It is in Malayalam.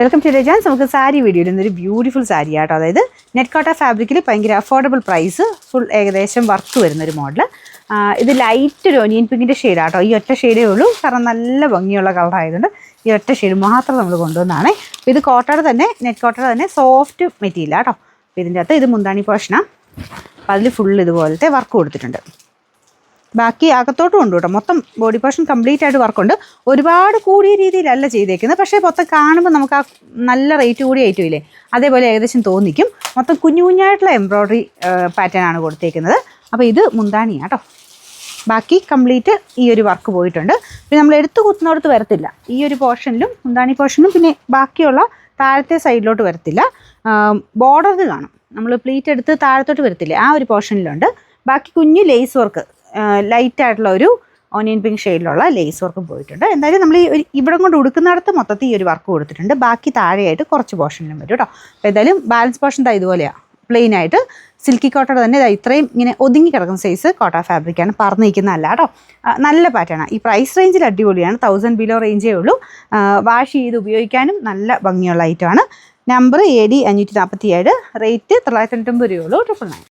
വെൽക്കം ടു ജാൻസ്. നമുക്ക് സാരി വീഡിയോ ഇടുന്നൊരു ബ്യൂട്ടിഫുൾ സാരി ആട്ടോ. അതായത് നെറ്റ് കോട്ട ഫാബ്രിക്കിൽ ഭയങ്കര അഫോർഡബിൾ പ്രൈസ്, ഫുൾ ഏകദേശം വർക്ക് വരുന്നൊരു മോഡൽ. ഇത് ലൈറ്റ് ഒരു ഒനിയൻ പിങ്കിൻ്റെ ഷെയ്ഡാട്ടോ. ഈ ഒറ്റ ഷെയ്ഡേ ഉള്ളൂ, കാരണം നല്ല ഭംഗിയുള്ള കളർ ആയതുകൊണ്ട് ഈ ഒറ്റ ഷെയ്ഡ് മാത്രം നമ്മൾ കൊണ്ടുവന്നതാണ്. അപ്പോൾ ഇത് കോട്ടയുടെ തന്നെ, നെറ്റ് കോട്ടയുടെ തന്നെ സോഫ്റ്റ് മെറ്റീരിയൽ ആട്ടോ. അപ്പോൾ ഇതിൻ്റെ അകത്ത് ഇത് മുന്താണി പോർഷനാണ്. അപ്പോൾ അതിൽ ഫുൾ ഇതുപോലത്തെ വർക്ക് കൊടുത്തിട്ടുണ്ട്. ബാക്കി അകത്തോട്ടും ഉണ്ട് കേട്ടോ. മൊത്തം ബോഡി പോർഷൻ കംപ്ലീറ്റ് ആയിട്ട് വർക്കുണ്ട്. ഒരുപാട് കൂടിയ രീതിയിലല്ല ചെയ്തേക്കുന്നത്, പക്ഷേ മൊത്തം കാണുമ്പോൾ നമുക്ക് ആ നല്ല റേറ്റ് കൂടിയ ഐറ്റം ഇല്ലേ, അതേപോലെ ഏകദേശം തോന്നിക്കും. മൊത്തം കുഞ്ഞു കുഞ്ഞായിട്ടുള്ള എംബ്രോയ്ഡറി പാറ്റേൺ ആണ് കൊടുത്തേക്കുന്നത്. അപ്പോൾ ഇത് മുന്താണിയാണ് കേട്ടോ. ബാക്കി കംപ്ലീറ്റ് ഈ ഒരു വർക്ക് പോയിട്ടുണ്ട്. പിന്നെ നമ്മൾ എടുത്ത് കുത്തുന്നിടത്ത് വരത്തില്ല. ഈ ഒരു പോർഷനിലും മുന്താണി പോർഷനും പിന്നെ ബാക്കിയുള്ള താഴത്തെ സൈഡിലോട്ട് വരത്തില്ല. ബോർഡർ കാണും, നമ്മൾ പ്ലീറ്റ് എടുത്ത് താഴത്തോട്ട് വരത്തില്ലേ, ആ ഒരു പോർഷനിലുണ്ട്. ബാക്കി കുഞ്ഞ് ലേസ് വർക്ക്, ലൈറ്റായിട്ടുള്ള ഒരു ഓനിയൻ പിങ്ക് ഷെയ്ഡിലുള്ള ലേസ് വർക്കും പോയിട്ടുണ്ട്. എന്തായാലും നമ്മൾ ഈ ഇവിടെ കൊണ്ട് ഉടുക്കുന്നിടത്ത് മൊത്തത്തിൽ ഈ ഒരു വർക്ക് കൊടുത്തിട്ടുണ്ട്. ബാക്കി താഴെയായിട്ട് കുറച്ച് പോർഷനിലും വരും കേട്ടോ. അപ്പോൾ എന്തായാലും ബാലൻസ് പോർഷൻ ഇതുപോലെയാണ്, പ്ലെയിൻ ആയിട്ട് സിൽക്കി കോട്ടയുടെ തന്നെ ഇത്രയും ഇങ്ങനെ ഒതുങ്ങി കിടക്കുന്ന സൈസ് കോട്ട ഫാബ്രിക്കാണ്. പറന്ന് നിൽക്കുന്നതല്ല കേട്ടോ. നല്ല പാറ്റേണാണ്. ഈ പ്രൈസ് റേഞ്ചിൽ അടിപൊളിയാണ്. 1000 ബിലോ റേഞ്ചേ ഉള്ളൂ. വാഷ് ചെയ്ത് ഉപയോഗിക്കാനും നല്ല ഭംഗിയുള്ള ഐറ്റമാണ്. നമ്പർ AD 547, റേറ്റ് 990 രൂപയുള്ളൂ. 999.